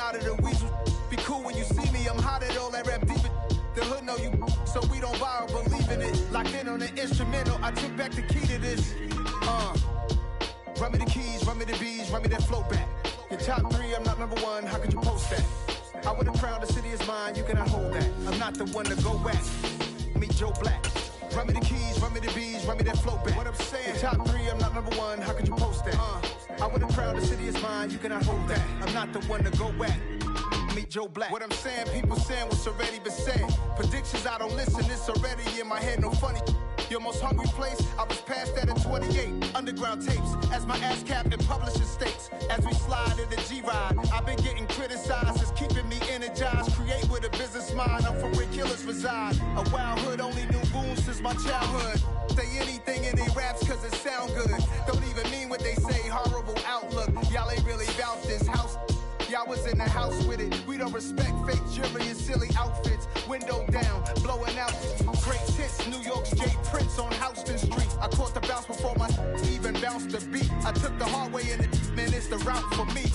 out of the weasel. Be cool when you see me, I'm hot at all that rap deep. The hood know you, so we don't borrow, believe in it. Locked in on the instrumental, I took back the key to this. Run me the keys, run me the bees, run me that flow back. Your top three, I'm not number one, how could you post that? I would have crowned the city is mine, you cannot hold that. I'm not the one to go back. Meet Joe Black. Run me the keys, run me the bees, run me that flow back. What I'm saying, your top three, I'm not number one, how could you post that? I would have crowned the city is mine, you cannot hold that. I'm not the one to go back. Meet Joe Black. What I'm saying, people saying what's already been said. Predictions, I don't listen, it's already in my head, no funny. Your most hungry place, I was past that at 28. Underground tapes, as my ass cap in publishing states. As we slide in the G-Ride, I've been getting criticized, it's keeping me energized. Create with a business mind, I'm from where killers reside. A wild hood, only knew boom since my childhood. Say anything in they raps cause it sound good. Don't even mean what they say, horrible outlook. Y'all ain't really about this house. Y'all was in the house with it. We don't respect fake jewelry and silly outfits. Window down, blowing out. Great hits, New York's J. Prince on Houston Street. I caught the bounce before my even bounced the beat. I took the hard way in it, man, it's the route for me.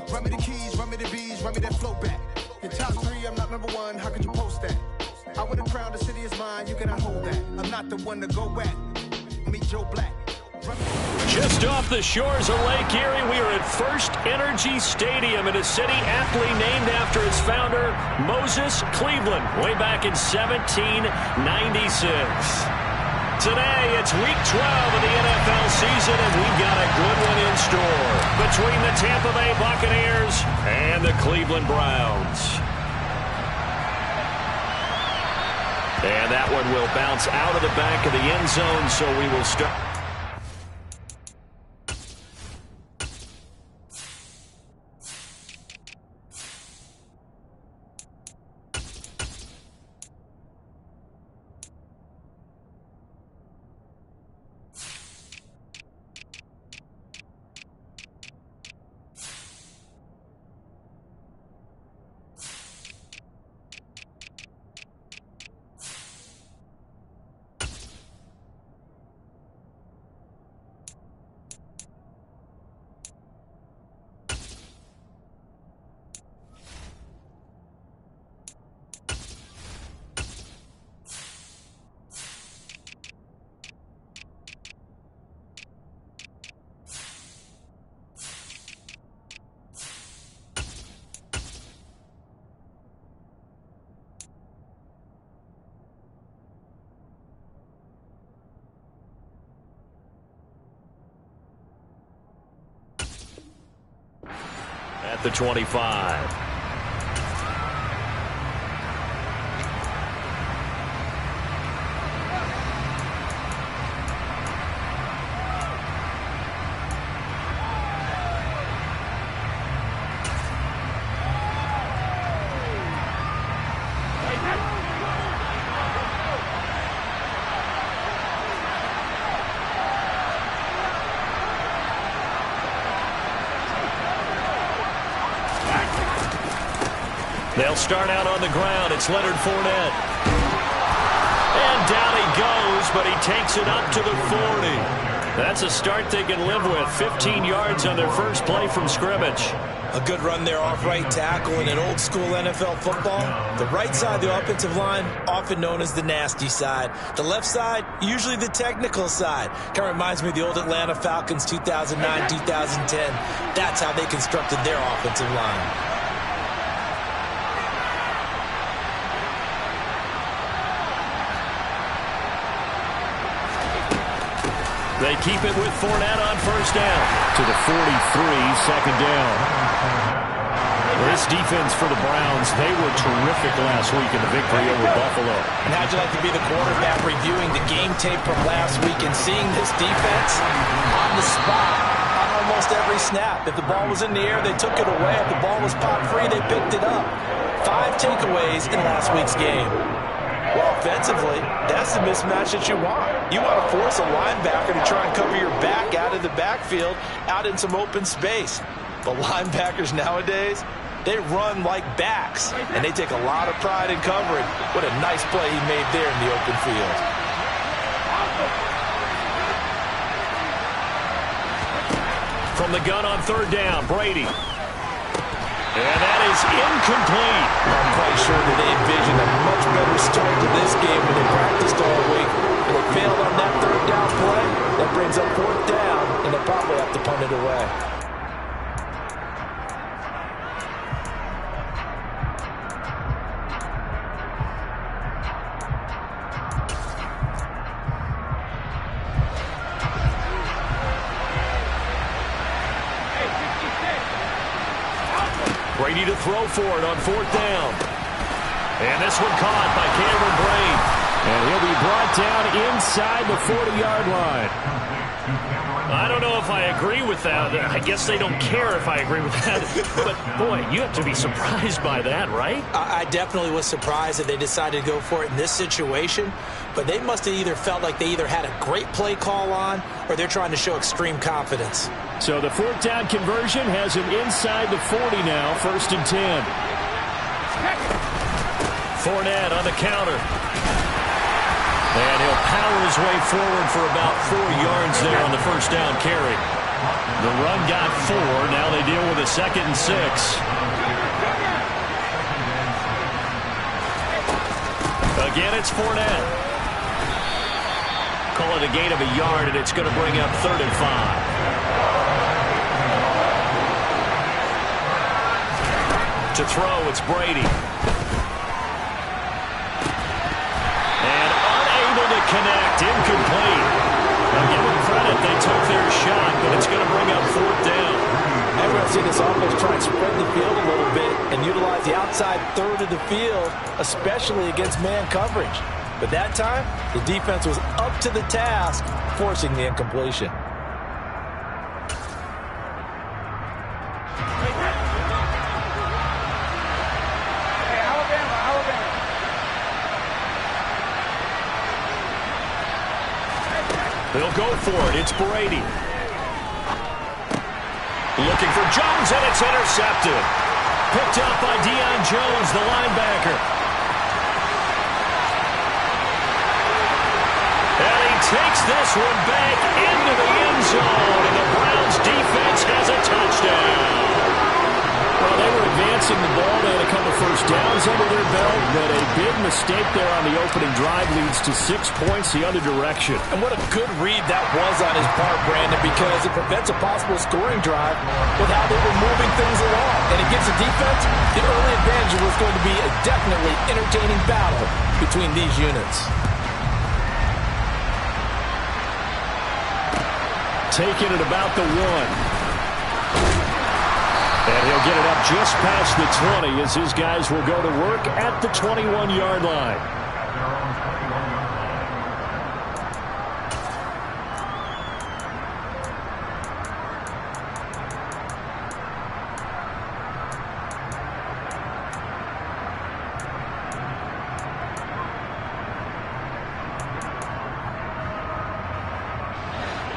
Run me the keys, run me the bees, run me that flow back. Your top three, I'm not number one, how could you post that? I would have crowned the city is mine, you cannot hold that. I'm not the one to go back. Meet Joe Black. Just off the shores of Lake Erie, we are at First Energy Stadium in a city aptly named after its founder, Moses Cleveland, way back in 1796. Today, it's Week 12 of the NFL season, and we've got a good one in store between the Tampa Bay Buccaneers and the Cleveland Browns. And that one will bounce out of the back of the end zone, so we will start. At the 25. They'll start out on the ground. It's Leonard Fournette. And down he goes, but he takes it up to the 40. That's a start they can live with. 15 yards on their first play from scrimmage. A good run there off right tackle in an old-school NFL football. The right side of the offensive line, often known as the nasty side. The left side, usually the technical side. Kind of reminds me of the old Atlanta Falcons 2009, 2010. That's how they constructed their offensive line. They keep it with Fournette on first down. To the 43, second down. This defense for the Browns, they were terrific last week in the victory over Buffalo. And how'd you like to be the quarterback reviewing the game tape from last week and seeing this defense on the spot on almost every snap? If the ball was in the air, they took it away. If the ball was popped free, they picked it up. 5 takeaways in last week's game. Well, offensively, that's the mismatch that you want. You want to force a linebacker to try and cover your back out of the backfield, out in some open space. But linebackers nowadays, they run like backs, and they take a lot of pride in covering. What a nice play he made there in the open field. From the gun on third down, Brady. And is incomplete. I'm quite sure that they envisioned a much better start to this game when they practiced all week. And they failed on that third down play. That brings up fourth down, and they'll probably have to punt it away. Brady to throw for it on fourth down. And this one caught by Cameron Brate. And he'll be brought down inside the 40-yard line. I don't know if I agree with that. I guess they don't care if I agree with that. But, boy, you have to be surprised by that, right? I definitely was surprised that they decided to go for it in this situation. But they must have either felt like they either had a great play call on or they're trying to show extreme confidence. So the fourth down conversion has him inside the 40 now, 1st and 10. Fournette on the counter. And he'll power his way forward for about 4 yards there on the first down carry. The run got 4. Now they deal with a 2nd and 6. Again, it's Fournette. Call it a gain of a yard, and it's going to bring up 3rd and 5. To throw, it's Brady. And unable to connect, incomplete. Now give them credit, they took their shot, but it's going to bring up 4th down. Everyone's seen this offense try and spread the field a little bit and utilize the outside third of the field, especially against man coverage. But that time, the defense was up to the task, forcing the incompletion. They'll go for it. It's Brady. Looking for Jones, and it's intercepted. Picked up by Deion Jones, the linebacker. And he takes this one back into the end zone, and the Browns defense has a touchdown. Well, they were advancing the ball. They had a couple first downs under their belt, but a big mistake there on the opening drive leads to 6 points the other direction. And what a good read that was on his part, Brandon, because it prevents a possible scoring drive with how they were moving things along. And it gives the defense the early advantage. It was going to be a definitely entertaining battle between these units. Taking it about the 1. And he'll get it up just past the 20 as his guys will go to work at the 21-yard line.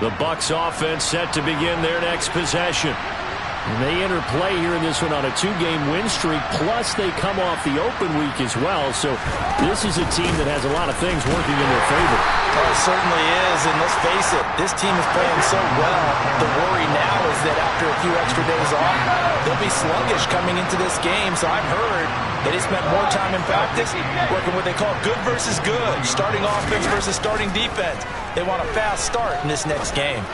The Bucs offense set to begin their next possession. And they enter play here in this one on a 2-game win streak, plus they come off the open week as well. So this is a team that has a lot of things working in their favor. Oh, it certainly is, and let's face it, this team is playing so well. The worry now is that after a few extra days off, they'll be sluggish coming into this game. So I've heard that they spent more time in practice working what they call good versus good, starting offense versus starting defense. They want a fast start in this next game.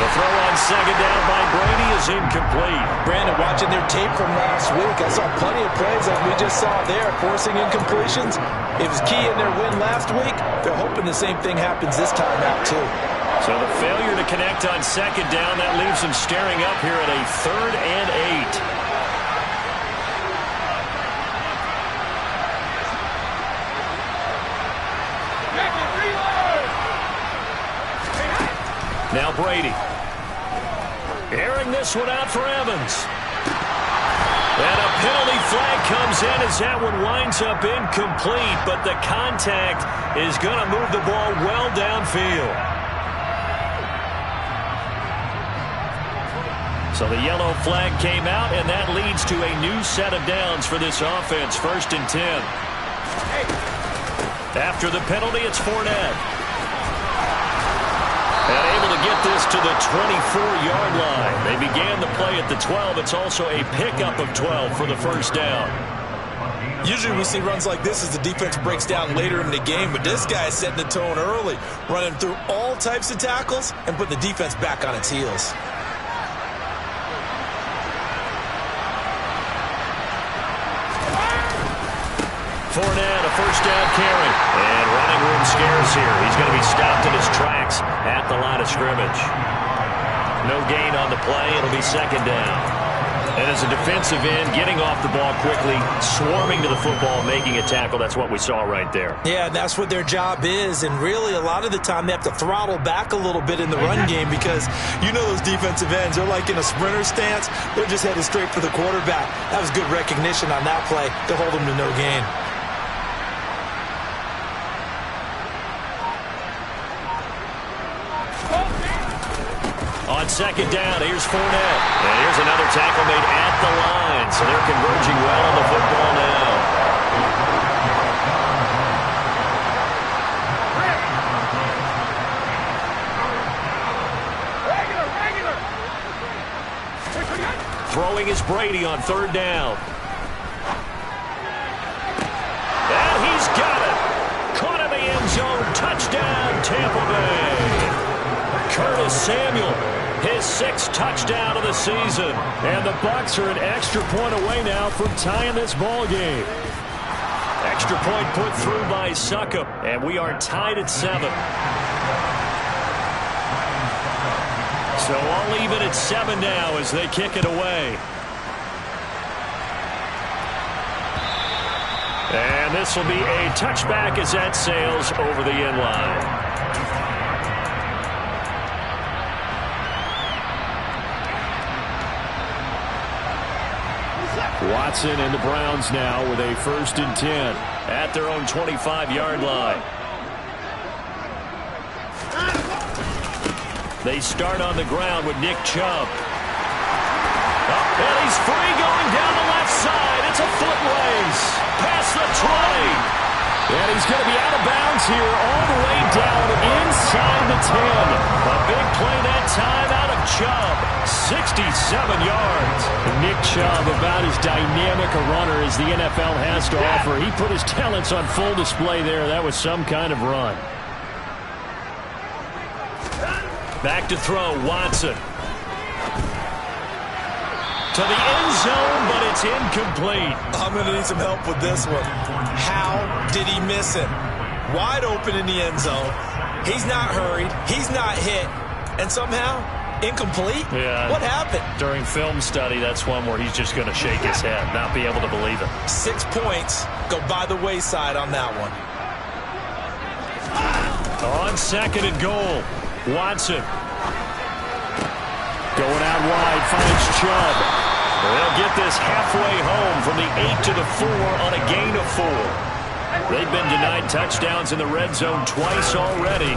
The throw on second down by Brady is incomplete. Brandon, watching their tape from last week, I saw plenty of plays like we just saw there, forcing incompletions. It was key in their win last week. They're hoping the same thing happens this time out, too. So the failure to connect on second down, that leaves them staring up here at a 3rd and 8. Now Brady. Airing this one out for Evans. And a penalty flag comes in as that one winds up incomplete, but the contact is going to move the ball well downfield. So the yellow flag came out, and that leads to a new set of downs for this offense, 1st and 10. After the penalty, it's Fournette. And able to get this to the 24-yard line. They began the play at the 12. It's also a pickup of 12 for the first down. Usually we see runs like this as the defense breaks down later in the game, but this guy is setting the tone early, running through all types of tackles and putting the defense back on its heels. Fournette, a first down carry. And running room scarce here. He's going to be stopped in his tracks at the line of scrimmage. No gain on the play. It'll be second down. And as a defensive end, getting off the ball quickly, swarming to the football, making a tackle, that's what we saw right there. Yeah, that's what their job is. And really, a lot of the time, they have to throttle back a little bit in the run game because you know those defensive ends, they're like in a sprinter stance. They're just headed straight for the quarterback. That was good recognition on that play to hold them to no gain. On second down, here's Fournette. And here's another tackle made at the line. So they're converging well on the football now. Throwing is Brady on third down. And he's got it. Caught in the end zone. Touchdown, Tampa Bay. Curtis Samuel. His sixth touchdown of the season. And the Bucs are an extra point away now from tying this ball game. Extra point put through by Succop. And we are tied at 7. So I'll leave it at 7 now as they kick it away. And this will be a touchback as that sails over the end line. Watson and the Browns now with a 1st and 10 at their own 25-yard line. They start on the ground with Nick Chubb. And he's free going down the left side. It's a foot race past the 20. And he's going to be out of bounds here all the way down inside the 10. A big play that time out of Chubb. 67 yards. Nick Chubb, about as dynamic a runner as the NFL has to offer. He put his talents on full display there. That was some kind of run. Back to throw, Watson. To the end zone, but it's incomplete. I'm going to need some help with this one. How did he miss it? Wide open in the end zone. He's not hurried. He's not hit. And somehow, incomplete? Yeah. What happened? During film study, that's one where he's just going to shake his head, not be able to believe it. 6 points go by the wayside on that one. On second and goal, Watson. Going out wide, finds Chubb. They'll get this halfway home from the 8 to the 4 on a gain of 4. They've been denied touchdowns in the red zone twice already.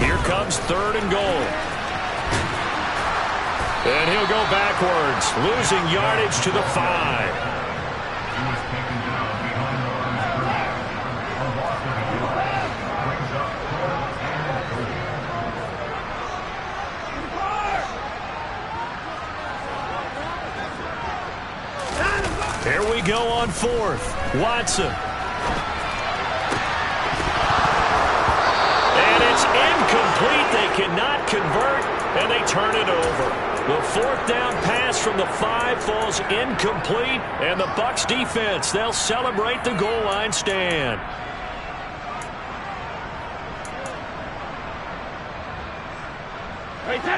Here comes 3rd and goal. And he'll go backwards, losing yardage to the 5. Here we go on 4th. Watson. And it's incomplete. They cannot convert, and they turn it over. The 4th down pass from the 5 falls incomplete, and the Bucs defense, they'll celebrate the goal line stand.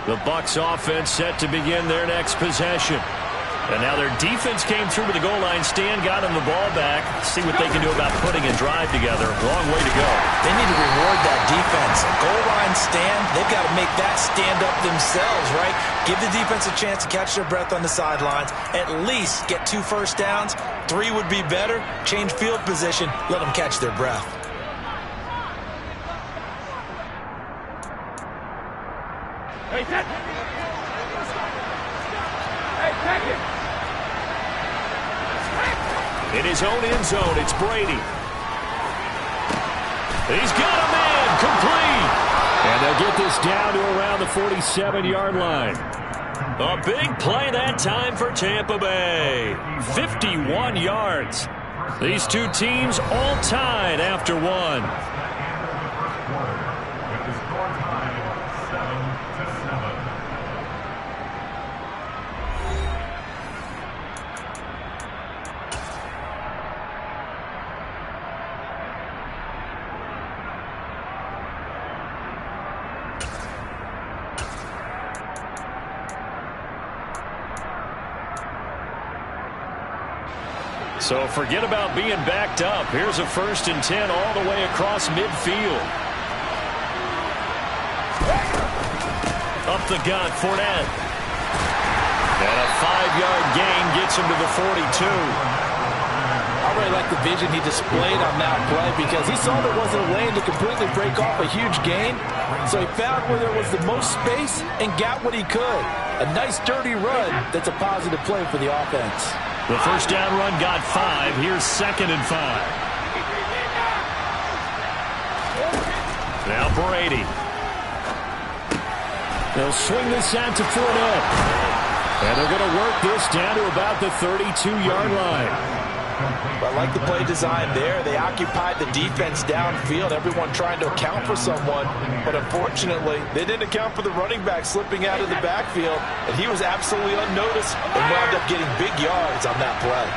The Bucs offense set to begin their next possession. And now their defense came through with the goal line stand, got them the ball back. See what they can do about putting a drive together. Long way to go. They need to reward that defense. A goal line stand, they've got to make that stand up themselves, right? Give the defense a chance to catch their breath on the sidelines. At least get 2 first downs. 3 would be better. Change field position. Let them catch their breath. Hey, in his own end zone, it's Brady. He's got a man, complete. And they'll get this down to around the 47-yard line. A big play that time for Tampa Bay. 51 yards. These two teams all tied after one. So forget about being backed up. Here's a 1st and 10 all the way across midfield. Up the gut, Fournette. And a 5-yard gain gets him to the 42. I really like the vision he displayed on that play because he saw there wasn't a lane to completely break off a huge gain. So he found where there was the most space and got what he could. A nice dirty run that's a positive play for the offense. The first down run got 5. Here's 2nd and 5. Now Brady. They'll swing this out to Fournette. And they're going to work this down to about the 32-yard line. I like the play design there. They occupied the defense downfield, everyone trying to account for someone. But unfortunately, they didn't account for the running back slipping out of the backfield. And he was absolutely unnoticed and wound up getting big yards on that play.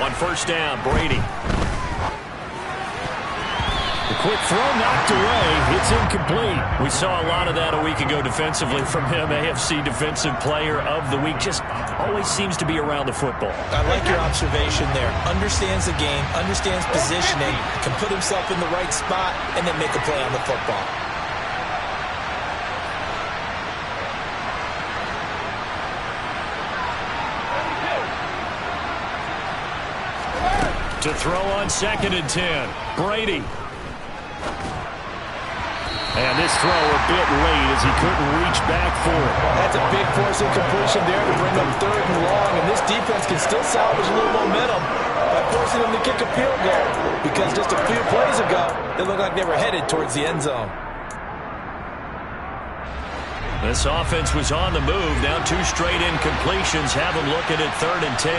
On first down, Brady. The quick throw knocked away. It's incomplete. We saw a lot of that a week ago defensively from him. AFC Defensive Player of the Week. Just always seems to be around the football. I like your observation there. Understands the game, understands positioning, can put himself in the right spot, and then make a play on the football. To throw on 2nd and 10. Brady. And this throw a bit late as he couldn't reach back for it. That's a big force incompletion there to bring up 3rd and long. And this defense can still salvage a little momentum by forcing them to kick a field goal. Because just a few plays ago, it looked like they were headed towards the end zone. This offense was on the move. Now 2 straight incompletions have them looking at 3rd and 10.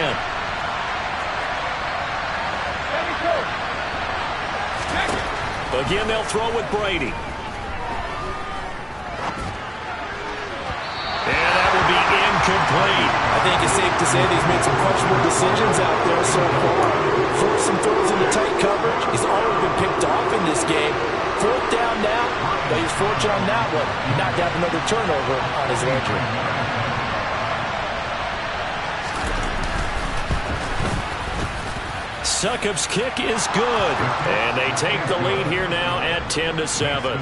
Again, they'll throw with Brady. And that will be incomplete. I think it's safe to say that he's made some questionable decisions out there so far. Forced some throws into tight coverage. He's already been picked off in this game. 4th down now, but he's fortunate on that one not to have another turnover on his ledger. Succop's kick is good. And they take the lead here now at 10-7.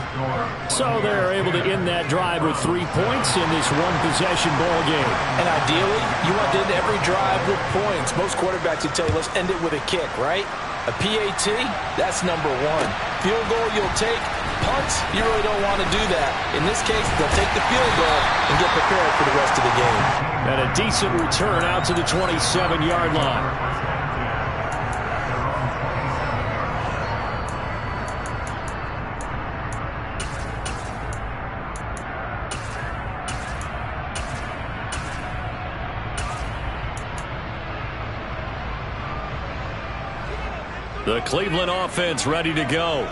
So they're able to end that drive with 3 points in this one-possession ball game. And ideally, you want to end every drive with points. Most quarterbacks would tell you, let's end it with a kick, right? A PAT, that's number 1. Field goal you'll take. Punts, you really don't want to do that. In this case, they'll take the field goal and get prepared for the rest of the game. And a decent return out to the 27-yard line. The Cleveland offense ready to go.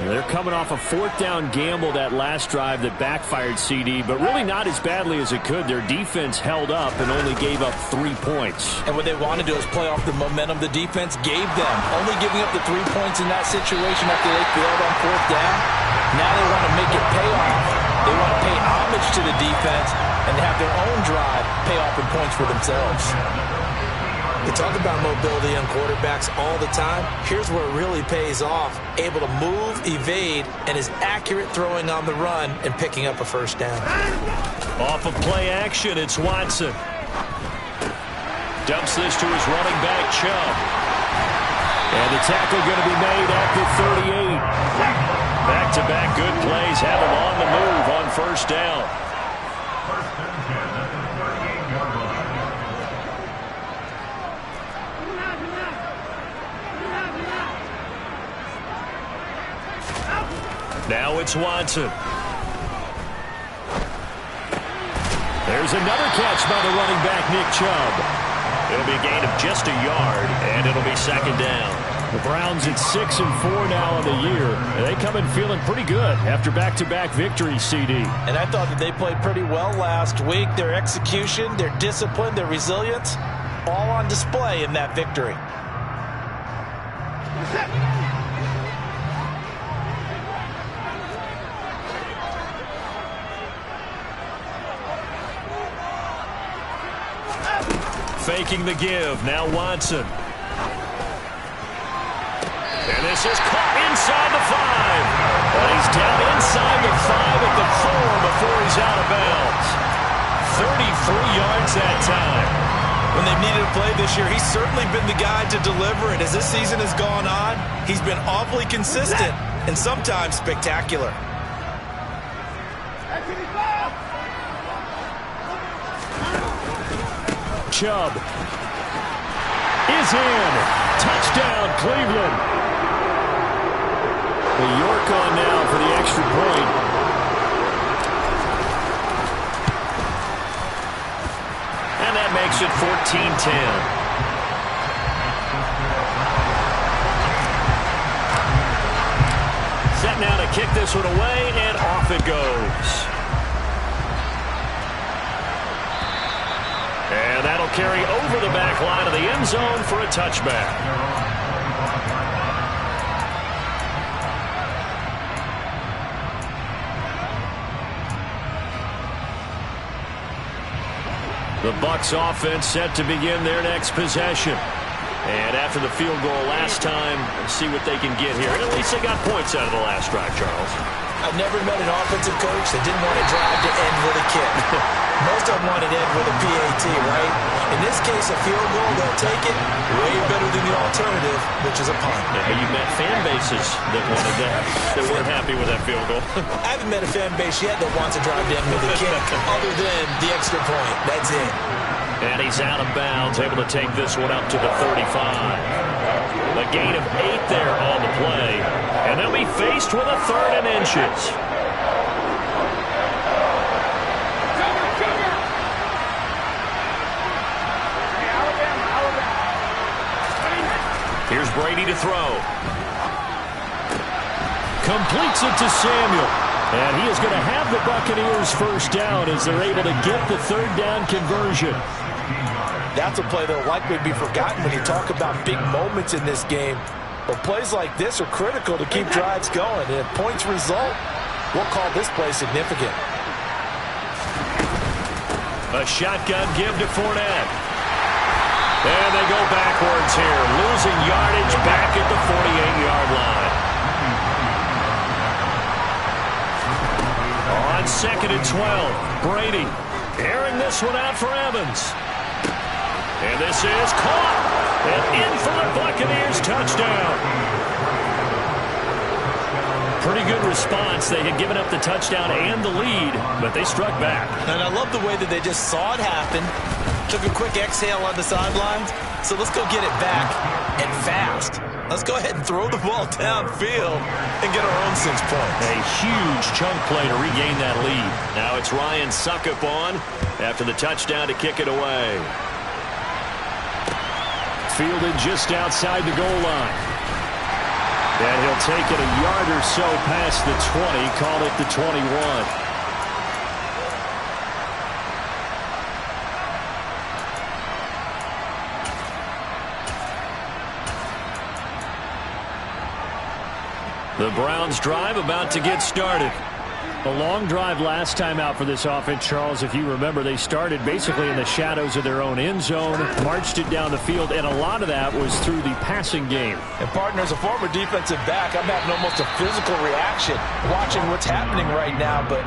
They're coming off a 4th down gamble that last drive that backfired CD, but really not as badly as it could. Their defense held up and only gave up 3 points. And what they want to do is play off the momentum the defense gave them. Only giving up the 3 points in that situation after they failed on 4th down. Now they want to make it pay off. They want to pay homage to the defense and have their own drive pay off in points for themselves. We talk about mobility on quarterbacks all the time. Here's where it really pays off. Able to move, evade, and is accurate throwing on the run and picking up a 1st down. Off of play action, it's Watson. Dumps this to his running back, Chubb. And the tackle going to be made at the 38. Back-to-back good plays have him on the move on 1st down. Now it's Watson. There's another catch by the running back, Nick Chubb. It'll be a gain of just a yard, and it'll be second down. The Browns at 6-4 now in the year. They come in feeling pretty good after back-to-back victories, CD. And I thought that they played pretty well last week. Their execution, their discipline, their resilience, all on display in that victory. Faking the give. Now Watson. And this is caught inside the 5. But he's down inside the 5 at the 4 before he's out of bounds. 33 yards that time. When they've needed a play this year, he's certainly been the guy to deliver it. As this season has gone on, he's been awfully consistent and sometimes spectacular. Chubb is in. Touchdown, Cleveland. The York on now for the extra point. And that makes it 14-10. Set now to kick this one away, and off it goes. And that'll carry over the back line of the end zone for a touchback. The Bucs offense set to begin their next possession. And after the field goal last time, see what they can get here. And at least they got points out of the last drive, Charles. I've never met an offensive coach that didn't want to drive to end with a kick. Most of them want it to end with a PAT, right? In this case, a field goal, they'll take it way better than the alternative, which is a punt. Yeah, you met fan bases that wanted that, that weren't happy with that field goal. I haven't met a fan base yet that wants to drive to end with a kick, other than the extra point. That's it. And he's out of bounds, able to take this one up to the 35. A gain of 8 there on the play. And they'll be faced with a 3rd and inches. Here's Brady to throw. Completes it to Samuel. And he is going to have the Buccaneers first down as they're able to get the 3rd down conversion. That's a play that will likely be forgotten when you talk about big moments in this game. But plays like this are critical to keep drives going. And if points result, we'll call this play significant. A shotgun give to Fournette. And they go backwards here, losing yardage back at the 48-yard line. On 2nd and 12, Brady airing this one out for Evans. And this is caught. And in for the Buccaneers, touchdown. Pretty good response. They had given up the touchdown and the lead, but they struck back. And I love the way that they just saw it happen, took a quick exhale on the sidelines. So let's go get it back, and fast. Let's go ahead and throw the ball downfield and get our own 6 points. A huge chunk play to regain that lead. Now it's Ryan Suckup on after the touchdown to kick it away. Fielded just outside the goal line. And he'll take it a yard or so past the 20, call it the 21. The Browns drive about to get started. A long drive last time out for this offense, Charles. If you remember, they started basically in the shadows of their own end zone, marched it down the field, and a lot of that was through the passing game. And, partner, as a former defensive back, I'm having almost a physical reaction watching what's happening right now. But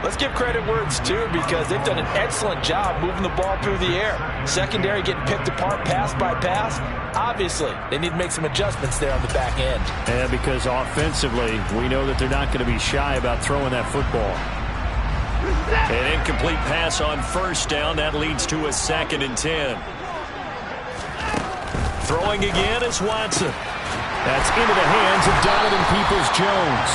let's give credit where it's due, because they've done an excellent job moving the ball through the air. Secondary getting picked apart pass by pass. Obviously, they need to make some adjustments there on the back end. And because offensively, we know that they're not going to be shy about throwing that football. An incomplete pass on first down. That leads to a 2nd and 10. Throwing again is Watson. That's into the hands of Donovan Peoples-Jones.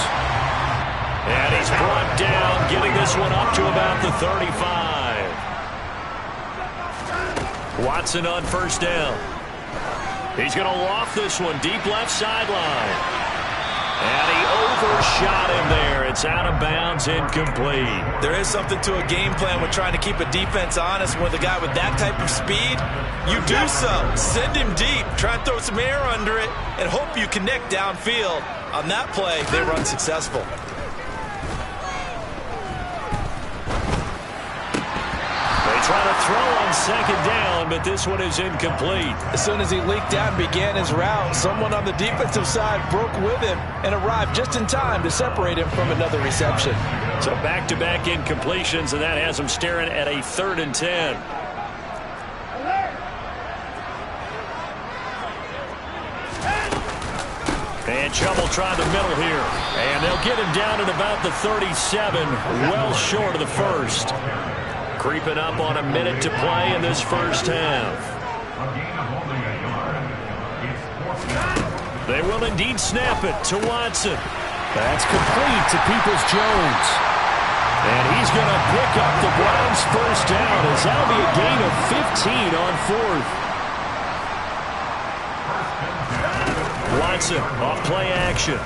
And he's brought down, getting this one up to about the 35. Watson on first down. He's going to loft this one deep left sideline. And he overshot him there. It's out of bounds, incomplete. There is something to a game plan with trying to keep a defense honest. With a guy with that type of speed, you do so. Send him deep. Try and throw some air under it and hope you connect downfield. On that play, they were unsuccessful. Trying to throw on second down, but this one is incomplete. As soon as he leaked out and began his route, someone on the defensive side broke with him and arrived just in time to separate him from another reception. So back-to-back incompletions, and that has him staring at a 3rd and 10. And trouble trying the middle here. And they'll get him down at about the 37, well short of the first. Creeping up on a minute to play in this first half. They will indeed snap it to Watson. That's complete to Peoples-Jones. And he's going to pick up the Browns' first down, as that'll be a gain of 15 on 4th. Watson off play action.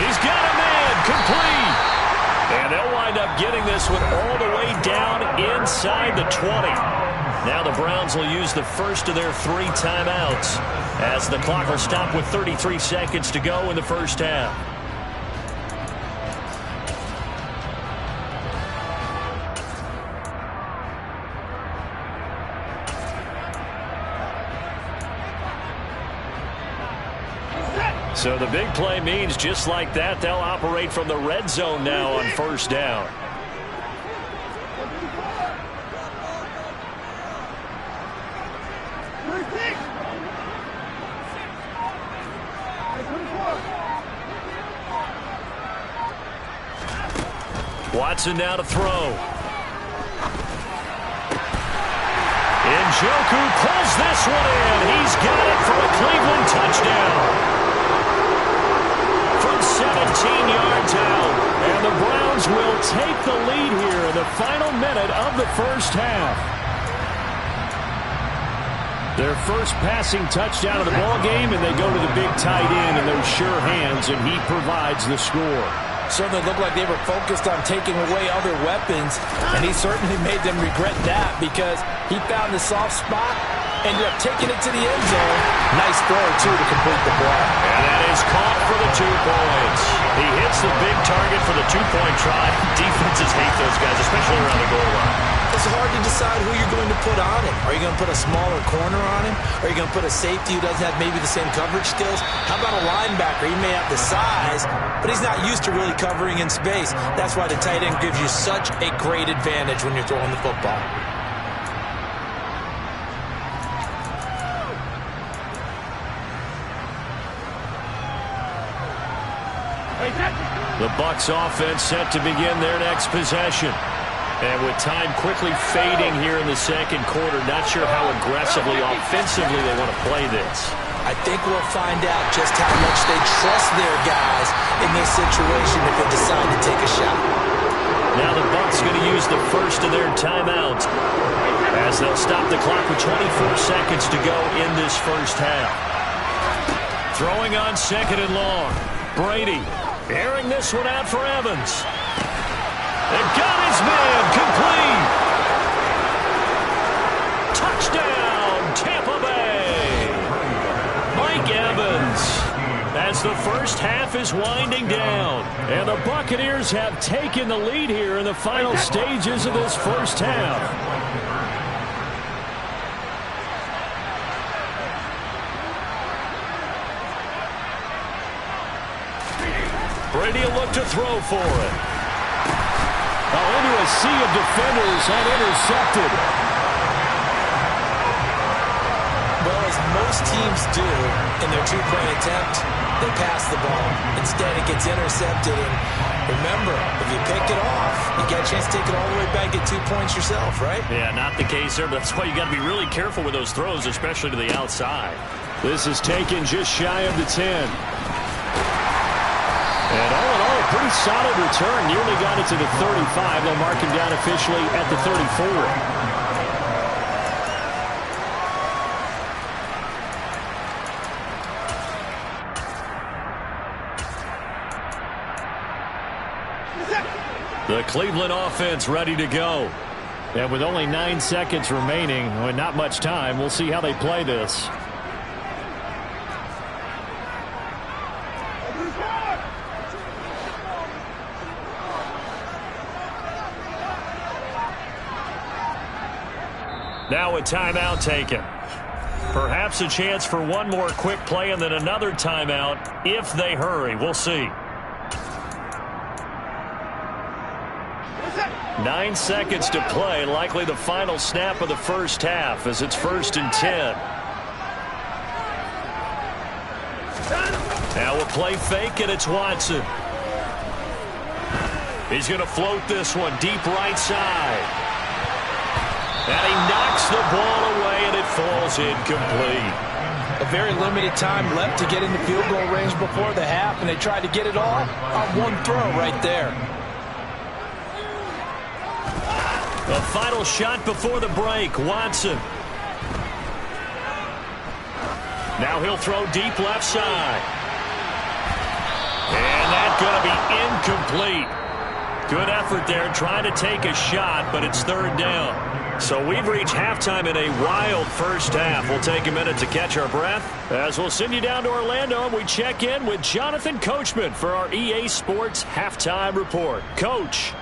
He's got a man, complete. And they'll wind up getting this one all the way down inside the 20. Now the Browns will use the first of their 3 timeouts as the clock will stop with 33 seconds to go in the first half. So the big play means just like that, they'll operate from the red zone now on first down. Watson now to throw. Njoku pulls this one in. He's got it for a Cleveland touchdown. From 17 yards out. And the Browns will take the lead here in the final minute of the first half. Their first passing touchdown of the ball game, and they go to the big tight end in those sure hands, and he provides the score. Certainly looked like they were focused on taking away other weapons, and he certainly made them regret that because he found the soft spot, ended up taking it to the end zone. Nice throw, too, to complete the play. And that is caught for the 2 points. He hits the big target for the 2-point try. Defenses hate those guys, especially around the goal line. It's hard to decide who you're going to put on him. Are you going to put a smaller corner on him? Are you going to put a safety who doesn't have maybe the same coverage skills? How about a linebacker? He may have the size, but he's not used to really covering in space. That's why the tight end gives you such a great advantage when you're throwing the football. The Bucs offense set to begin their next possession. And with time quickly fading here in the second quarter, not sure how aggressively, offensively they want to play this. I think we'll find out just how much they trust their guys in this situation if they decide to take a shot. Now the Bucs going to use the first of their timeouts as they'll stop the clock with 24 seconds to go in this first half. Throwing on second and long. Brady airing this one out for Evans. They've got his man, complete. Touchdown, Tampa Bay. Mike Evans, as the first half is winding down. And the Buccaneers have taken the lead here in the final stages of this first half. Brady will look to throw for it. Into a sea of defenders and intercepted. Well, as most teams do in their 2-point attempt, they pass the ball. Instead, it gets intercepted, and Remember, if you pick it off, you get a chance to take it all the way back, get 2 points yourself, right? Yeah, not the case there, but that's why you got to be really careful with those throws, especially to the outside. This is taken just shy of the 10. And all in all, a pretty solid return. Nearly got it to the 35. They'll mark him down officially at the 34. The Cleveland offense ready to go. And with only 9 seconds remaining, and not much time, we'll see how they play this. Now a timeout taken. Perhaps a chance for one more quick play and then another timeout if they hurry. We'll see. 9 seconds to play, likely the final snap of the first half as it's 1st and 10. Now a play fake, and it's Watson. He's going to float this one deep right side. And he knocks the ball away, and it falls incomplete. A very limited time left to get in the field goal range before the half, and they tried to get it all on one throw right there. The final shot before the break, Watson. Now he'll throw deep left side. And that's going to be incomplete. Good effort there trying to take a shot, but it's 3rd down. So we've reached halftime in a wild first half. We'll take a minute to catch our breath as we'll send you down to Orlando and we check in with Jonathan Coachman for our EA Sports Halftime Report. Coach.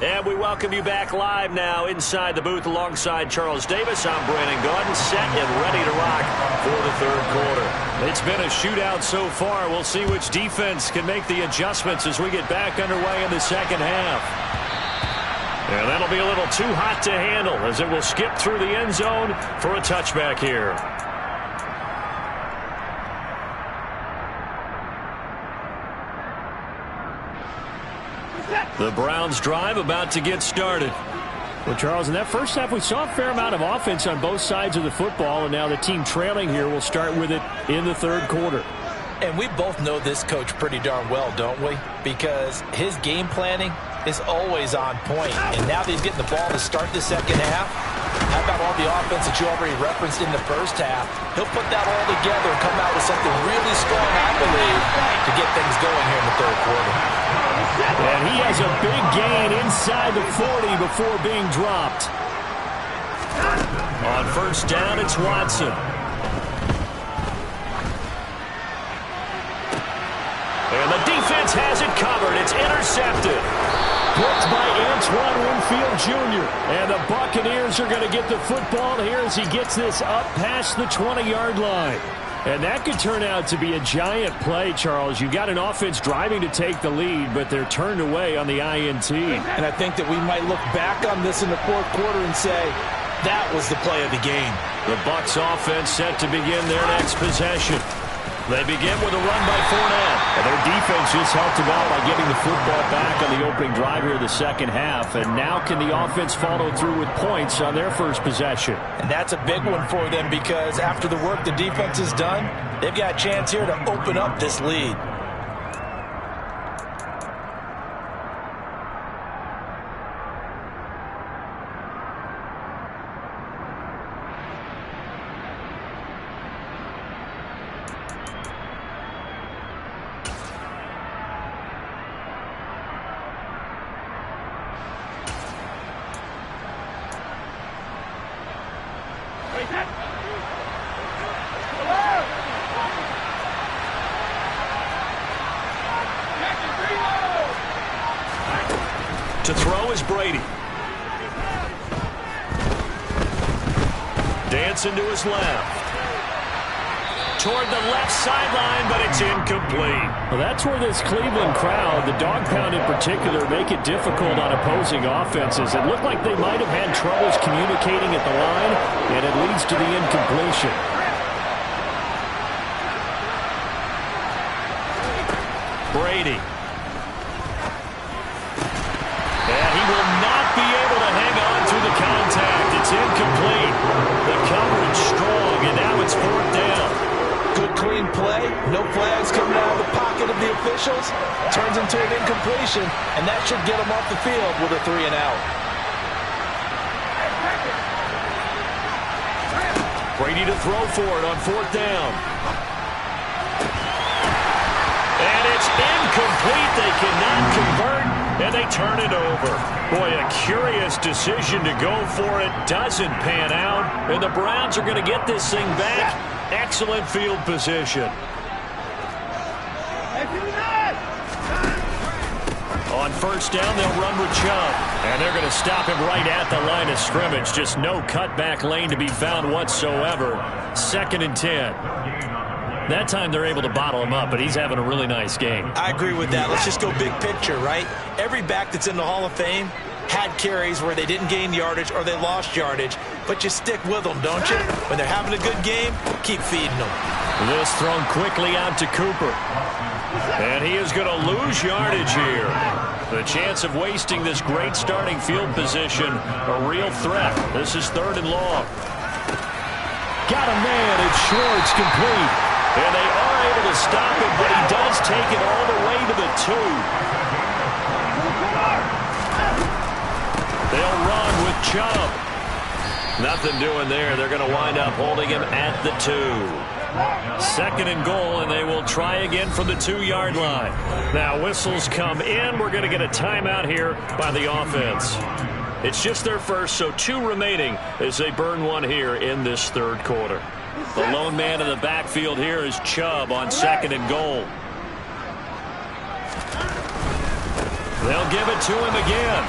And we welcome you back live now inside the booth alongside Charles Davis. I'm Brandon Gaudin, set and ready to rock for the 3rd quarter. It's been a shootout so far. We'll see which defense can make the adjustments as we get back underway in the 2nd half. And that'll be a little too hot to handle as it will skip through the end zone for a touchback here. The Browns drive about to get started. Well, Charles, in that first half, we saw a fair amount of offense on both sides of the football, and now the team trailing here will start with it in the 3rd quarter. And we both know this coach pretty darn well, don't we? Because his game planning is always on point. And now that he's getting the ball to start the 2nd half, how about all the offense that you already referenced in the first half? He'll put that all together and come out with something really strong, I believe, to get things going here in the 3rd quarter. And he has a big gain inside the 40 before being dropped. On 1st down, it's Watson. And the defense has it covered. It's intercepted. Blocked by Antoine Winfield Jr. And the Buccaneers are going to get the football here as he gets this up past the 20-yard line. And that could turn out to be a giant play, Charles. You've got an offense driving to take the lead, but they're turned away on the INT. And I think that we might look back on this in the 4th quarter and say, that was the play of the game. The Bucs offense set to begin their next possession. They begin with a run by Fournette. And their defense just helped them out by getting the football back on the opening drive here in the 2nd half. And now can the offense follow through with points on their first possession? And that's a big one for them because after the work the defense has done, they've got a chance here to open up this lead. To throw is Brady. Dancing to his left. Toward the left sideline, but it's incomplete. Well, that's where this Cleveland crowd, the dog pound in particular, make it difficult on opposing offenses. It looked like they might have had troubles communicating at the line, and it leads to the incompletion. Brady. And he will not be able to hang on through the contact. It's incomplete. The coverage strong, and now it's 4th down. Good clean play. No flags coming out of the pocket of the officials. Turns into an incompletion, and that should get him off the field with a 3 and out. Brady to throw for it on 4th down. And it's incomplete. They cannot convert, and they turn it over. Boy, a curious decision to go for it. Doesn't pan out, and the Browns are going to get this thing back. Excellent field position. On 1st down, they'll run with Chubb. And they're going to stop him right at the line of scrimmage. Just no cutback lane to be found whatsoever. 2nd and 10. That time they're able to bottle him up, but he's having a really nice game. I agree with that. Let's just go big picture, right? Every back that's in the Hall of Fame had carries where they didn't gain yardage or they lost yardage, but you stick with them, don't you? When they're having a good game, keep feeding them. This thrown quickly out to Cooper. And he is going to lose yardage here. The chance of wasting this great starting field position, a real threat. This is 3rd and long. Got a man. It's short. It's complete. And they are able to stop him, but he does take it all the way to the 2. They'll run with Chubb. Nothing doing there. They're going to wind up holding him at the 2. 2nd and goal, and they will try again from the 2-yard line. Now whistles come in. We're going to get a timeout here by the offense. It's just their first, so 2 remaining as they burn one here in this 3rd quarter. The lone man in the backfield here is Chubb on 2nd and goal. They'll give it to him again.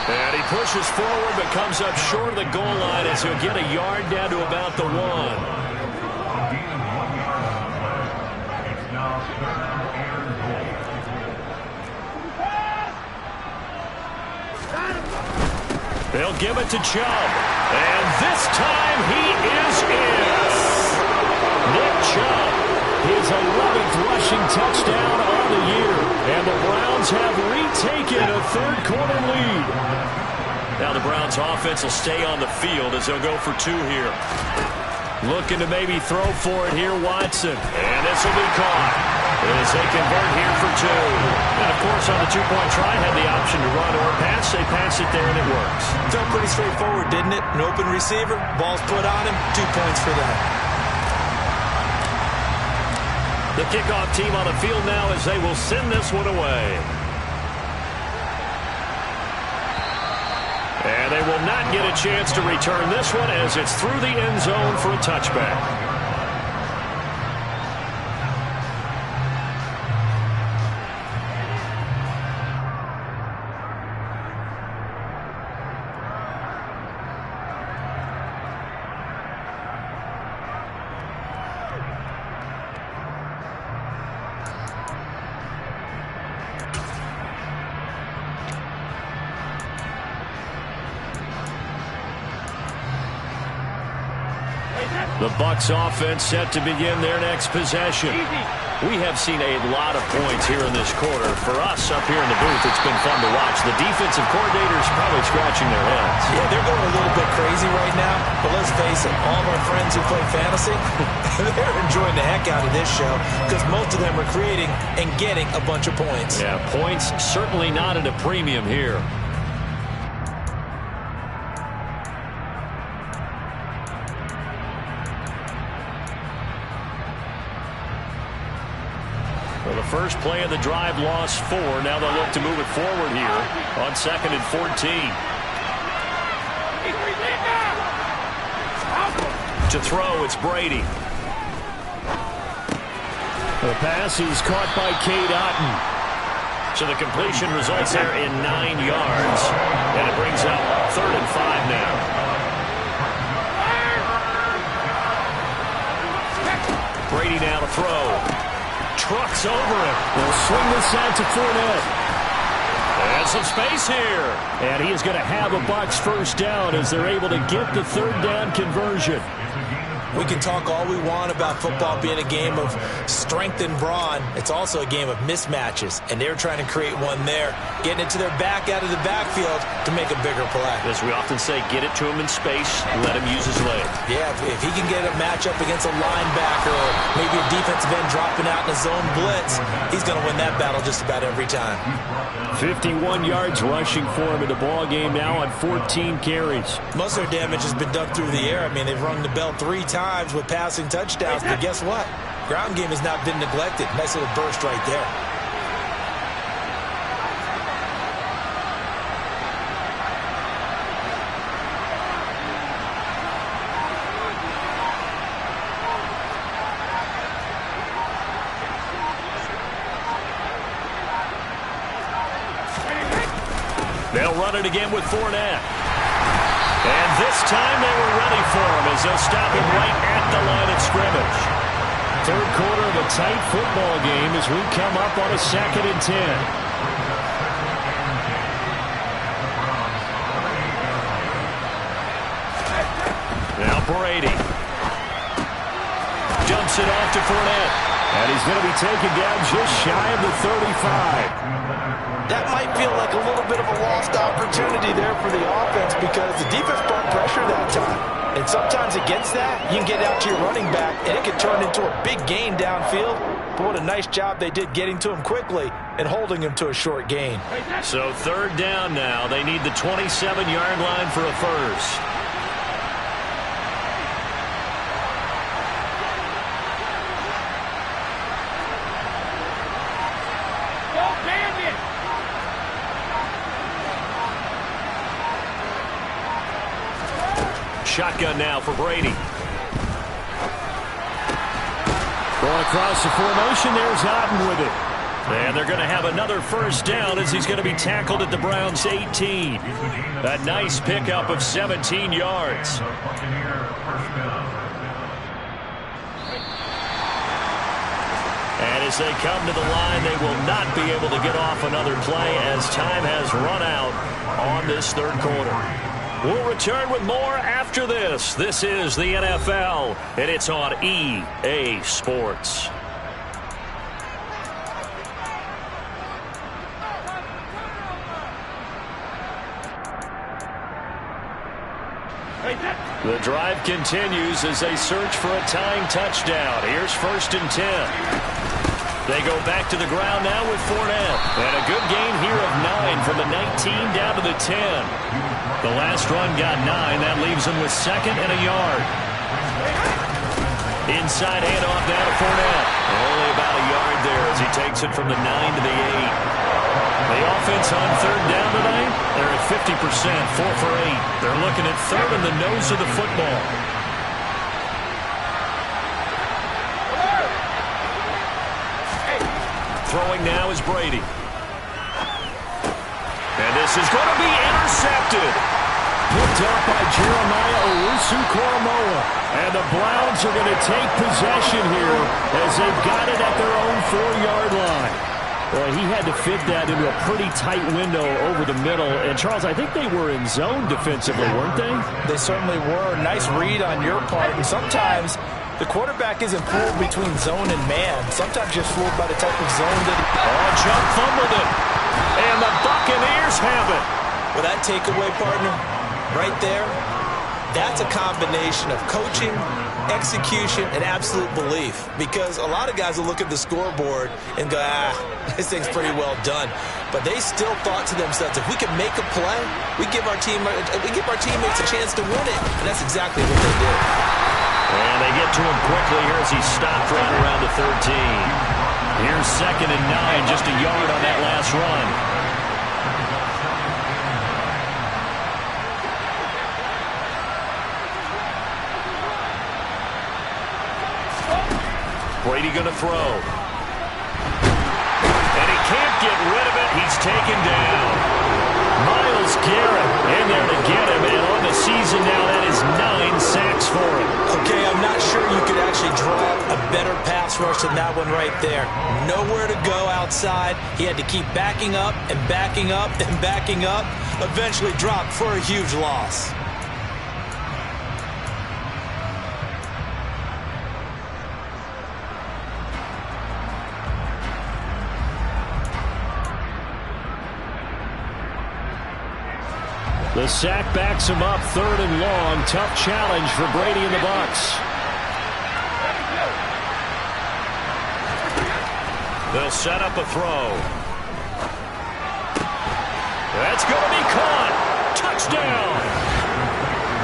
And he pushes forward but comes up short of the goal line as he'll get a yard down to about the 1. They'll give it to Chubb. And this time he is in. Nick Chubb, his 11th rushing touchdown on the year. And the Browns have retaken a 3rd quarter lead. Now the Browns offense will stay on the field as they'll go for 2 here. Looking to maybe throw for it here, Watson. And this will be caught as they convert here for 2. And, of course, on the 2-point try, had the option to run or pass. They pass it there, and it works. Felt pretty straightforward, didn't it? An open receiver, ball's put on him, 2 points for them. The kickoff team on the field now as they will send this one away. And they will not get a chance to return this one as it's through the end zone for a touchback. The Bucs offense set to begin their next possession. We have seen a lot of points here in this quarter. For us up here in the booth, it's been fun to watch. The defensive coordinators probably scratching their heads. Yeah, they're going a little bit crazy right now. But let's face it, all of our friends who play fantasy, they're enjoying the heck out of this show because most of them are creating and getting a bunch of points. Yeah, points certainly not at a premium here. Well, the first play of the drive lost 4. Now they'll look to move it forward here on 2nd and 14. To throw, it's Brady. The pass is caught by Cade Otton. So the completion results there in 9 yards. And it brings up 3rd and 5 now. Brady now to throw. Trucks over him. They'll swing this out to Fournette. And some space here. And he is going to have a Bucs first down as they're able to get the 3rd down conversion. We can talk all we want about football being a game of strength and brawn. It's also a game of mismatches, and they're trying to create one there, getting it to their back out of the backfield to make a bigger play. As we often say, get it to him in space, let him use his leg. Yeah, if he can get a matchup against a linebacker or maybe a defensive end dropping out in a zone blitz, he's going to win that battle just about every time. 51 yards rushing for him in the ball game now on 14 carries. Most of their damage has been done through the air. I mean, they've rung the bell 3 times with passing touchdowns, but guess what? Ground game has not been neglected. Nice little burst right there. They'll run it again with Fournette. And this time they were ready for him as they'll stop him right at the line of scrimmage. Third quarter of a tight football game as we come up on a 2nd and 10. Now Brady. Dumps it off to Fournette. And he's going to be taken down just shy of the 35. That might feel like a little bit of a lost opportunity there for the offense because the defense brought pressure that time. And sometimes against that, you can get out to your running back, and it can turn into a big gain downfield. But what a nice job they did getting to him quickly and holding him to a short gain. So 3rd down now. They need the 27-yard line for a first. Shotgun now for Brady. Going across the formation, there's Otten with it. And they're going to have another first down as he's going to be tackled at the Browns' 18. A nice pickup of 17 yards. And as they come to the line, they will not be able to get off another play as time has run out on this 3rd quarter. We'll return with more after this. This is the NFL, and it's on EA Sports. The drive continues as they search for a tying touchdown. Here's 1st and 10. They go back to the ground now with Fournette. And a good gain here of 9 from the 19 down to the 10. The last run got 9. That leaves them with 2nd and a yard. Inside handoff down to Fournette. Only about a yard there as he takes it from the 9 to the 8. The offense on 3rd down tonight, they're at 50%, 4 for 8. They're looking at 3rd in the nose of the football. Throwing now is Brady. And this is going to be intercepted. Picked up by Jeremiah Owusu-Koramoah. And the Browns are going to take possession here as they've got it at their own 4-yard line. Well, he had to fit that into a pretty tight window over the middle. And, Charles, I think they were in zone defensively, weren't they? They certainly were. Nice read on your part. And sometimes the quarterback isn't fooled between zone and man. Sometimes just fooled by the type of zone that he... Oh, Chubb fumbled it. And the Buccaneers have it. Well, that takeaway, partner, right there, that's a combination of coaching, execution, and absolute belief. Because a lot of guys will look at the scoreboard and go, this thing's pretty well done. But they still thought to themselves, if we can make a play, we give our teammates a chance to win it. And that's exactly what they did. And they get to him quickly here as he's stopped right around the 13. Here's 2nd and 9, just a yard on that last run. Brady going to throw. And he can't get rid of it. He's taken down. Myles Garrett in there to get him. And on the season now, that is 9 sacks for him. Okay, I'm not sure you could actually draw a better pass rush than that one right there. Nowhere to go outside. He had to keep backing up and backing up and backing up. Eventually dropped for a huge loss. The sack backs him up, 3rd and long. Tough challenge for Brady and the Bucs. They'll set up a throw. That's going to be caught. Touchdown.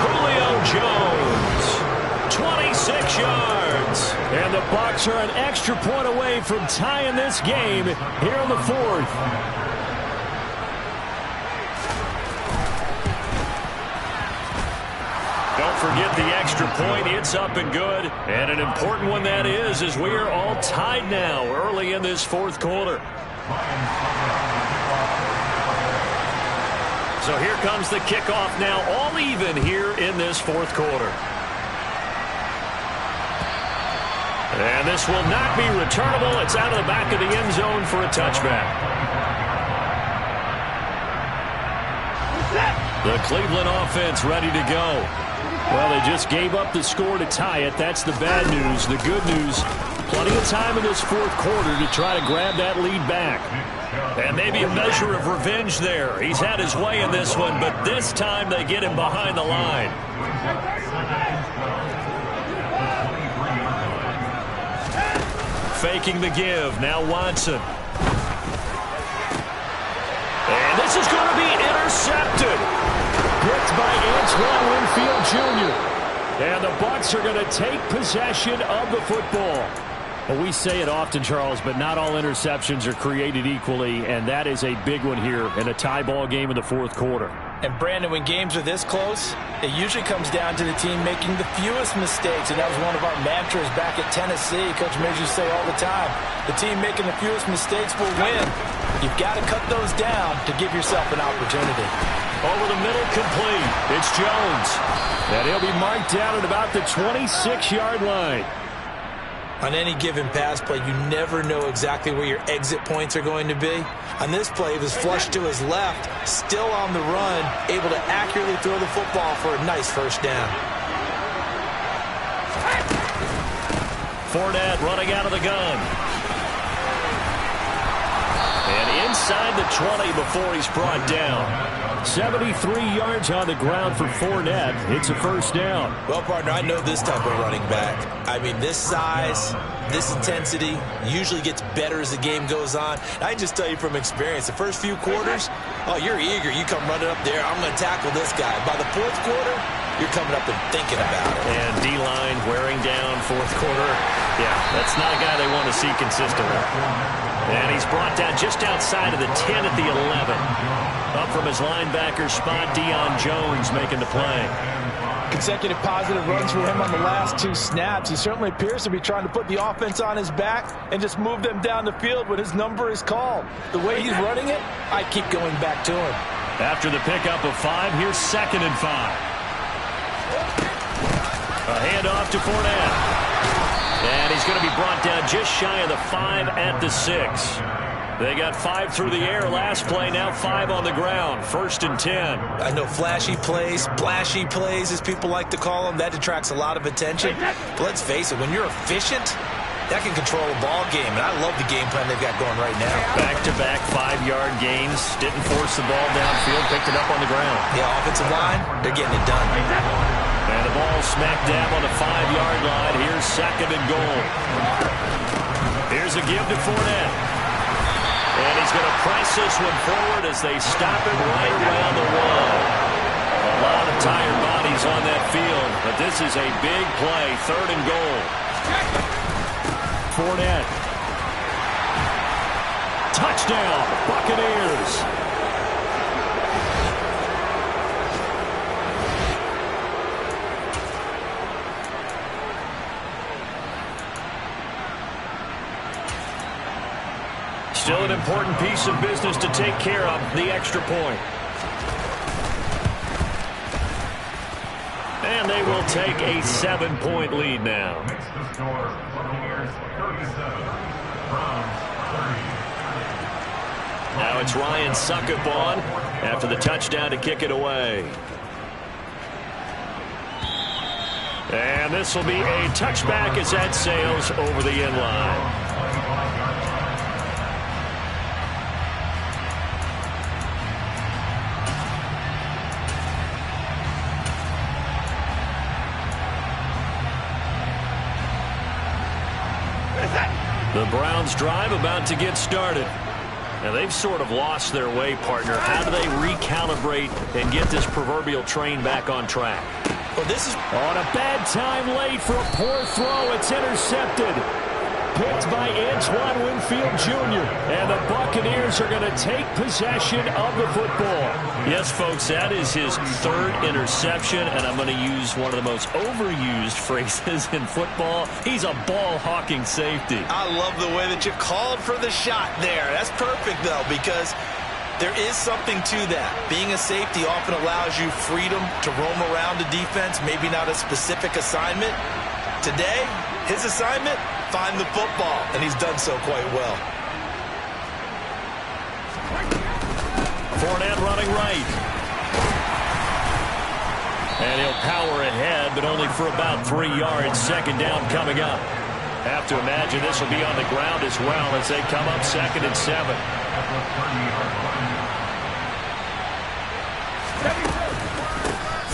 Julio Jones. 26 yards. And the Bucs are an extra point away from tying this game here in the 4th. Don't forget the extra point. It's up and good. And an important one that is, as we are all tied now early in this 4th quarter. So here comes the kickoff now, all even here in this 4th quarter. And this will not be returnable. It's out of the back of the end zone for a touchback. The Cleveland offense ready to go. Well, they just gave up the score to tie it. That's the bad news. The good news, plenty of time in this 4th quarter to try to grab that lead back. And maybe a measure of revenge there. He's had his way in this one, but this time they get him behind the line. Faking the give. Now Watson. And this is going to be intercepted. Blitzed by Antoine Winfield Jr. And the Bucs are going to take possession of the football. Well, we say it often, Charles, but not all interceptions are created equally, and that is a big one here in a tie ball game in the 4th quarter. And, Brandon, when games are this close, it usually comes down to the team making the fewest mistakes, and that was one of our mantras back at Tennessee. Coach Midge used to say all the time, the team making the fewest mistakes will win. You've got to cut those down to give yourself an opportunity. Over the middle, complete. It's Jones. And he'll be marked down at about the 26-yard line. On any given pass play, you never know exactly where your exit points are going to be. On this play, it was flushed to his left, still on the run, able to accurately throw the football for a nice first down. Fournette running out of the gun. And inside the 20 before he's brought down. 73 yards on the ground for Fournette. It's a first down. Well, partner, I know this type of running back. I mean, this size, this intensity usually gets better as the game goes on. I can just tell you from experience, the first few quarters, oh, you're eager. You come running up there, I'm going to tackle this guy. By the 4th quarter, you're coming up and thinking about it. And D-line wearing down 4th quarter. Yeah, that's not a guy they want to see consistently. And he's brought down just outside of the 10 at the 11. Up from his linebacker spot, Deion Jones making the play. Consecutive positive runs for him on the last 2 snaps. He certainly appears to be trying to put the offense on his back and just move them down the field when his number is called. The way he's running it, I keep going back to him. After the pickup of 5, here's 2nd and 5. A handoff to Fournette. And he's going to be brought down just shy of the 5 at the 6. They got 5 through the air last play, now 5 on the ground. 1st and 10. I know flashy plays, splashy plays, as people like to call them, that attracts a lot of attention. But let's face it, when you're efficient, that can control a ball game. And I love the game plan they've got going right now. Back-to-back 5-yard gains. Didn't force the ball downfield, picked it up on the ground. Yeah, offensive line, they're getting it done. And the ball smack dab on the 5-yard line. Here's 2nd and goal. Here's a give to Fournette. And he's going to press this one forward as they stop it right around the wall. A lot of tired bodies on that field, but this is a big play. 3rd and goal. Fournette. Touchdown, Buccaneers. Still an important piece of business to take care of, the extra point. And they will take a 7-point lead now. Now it's Ryan Suckup on after the touchdown to kick it away. And this will be a touchback as that sails over the end line. The Browns drive about to get started. Now, they've sort of lost their way, partner. How do they recalibrate and get this proverbial train back on track? Well, this is on a bad time late for a poor throw. It's intercepted. Picked by Antoine Winfield Jr. And the Buccaneers are going to take possession of the football. Yes, folks, that is his third interception, and I'm going to use one of the most overused phrases in football. He's a ball-hawking safety. I love the way that you called for the shot there. That's perfect, though, because there is something to that. Being a safety often allows you freedom to roam around the defense, maybe not a specific assignment. Today, his assignment, find the football, and he's done so quite well. Fournette running right. And he'll power ahead, but only for about 3 yards. Second down coming up. Have to imagine this will be on the ground as well as they come up 2nd and 7.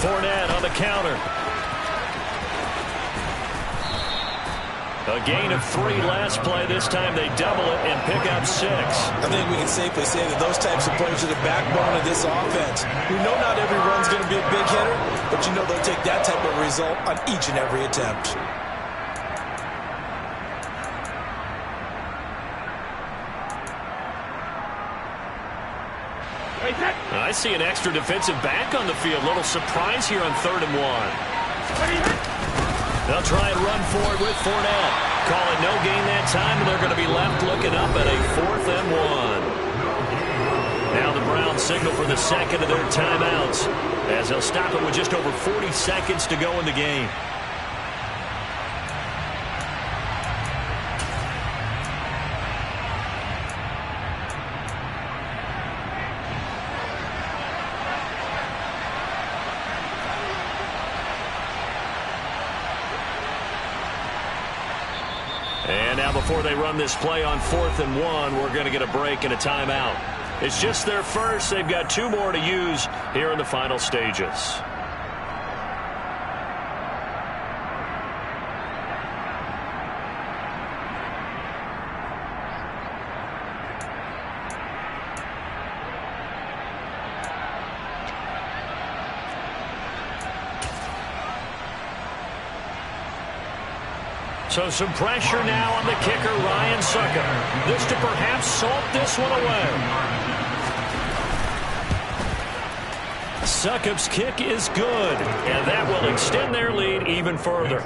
Fournette on the counter. A gain of 3 last play. This time they double it and pick up 6. I think we can safely say that those types of players are the backbone of this offense. We know not every run's going to be a big hitter, but you know they'll take that type of result on each and every attempt. I see an extra defensive back on the field. Little surprise here on 3rd and 1. They'll try and run forward with Fournette. Call it no gain that time, and they're going to be left looking up at a 4th and 1. Now the Browns signal for the second of their timeouts as they'll stop it with just over 40 seconds to go in the game. And now before they run this play on 4th and 1, we're going to get a break and a timeout. It's just their first. They've got 2 more to use here in the final stages. So some pressure now on the kicker, Ryan Succop. This to perhaps salt this one away. Succop's kick is good, and that will extend their lead even further.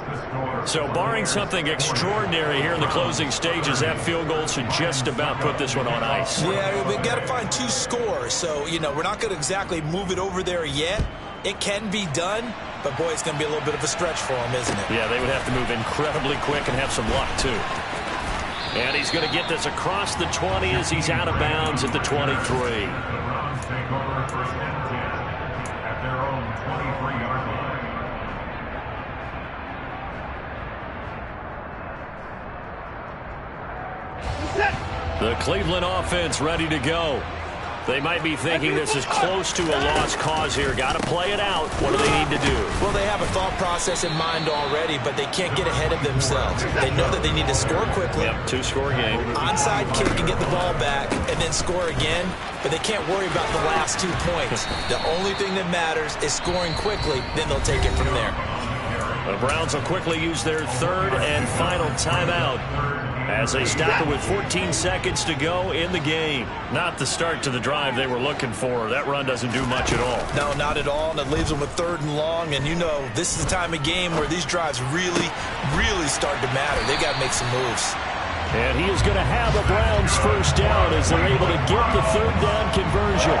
So barring something extraordinary here in the closing stages, that field goal should just about put this one on ice. Yeah, we've got to find 2 scores. So, you know, we're not going to exactly move it over there yet. It can be done. But, boy, it's going to be a little bit of a stretch for him, isn't it? Yeah, they would have to move incredibly quick and have some luck, too. And he's going to get this across the 20 as he's out of bounds at the 23. The Cleveland offense ready to go. They might be thinking this is close to a lost cause here. Got to play it out. What do they need to do? Well, they have a thought process in mind already, but they can't get ahead of themselves. They know that they need to score quickly. Yep, 2-score game. Onside kick and get the ball back and then score again, but they can't worry about the last 2 points. The only thing that matters is scoring quickly, then they'll take it from there. The Browns will quickly use their 3rd and final timeout as they stop it with 14 seconds to go in the game. Not the start to the drive they were looking for. That run doesn't do much at all. No, not at all, and it leaves them with 3rd and long. And you know, this is the time of game where these drives really start to matter. They've got to make some moves. And he is going to have a Browns first down as they're able to get the 3rd down conversion.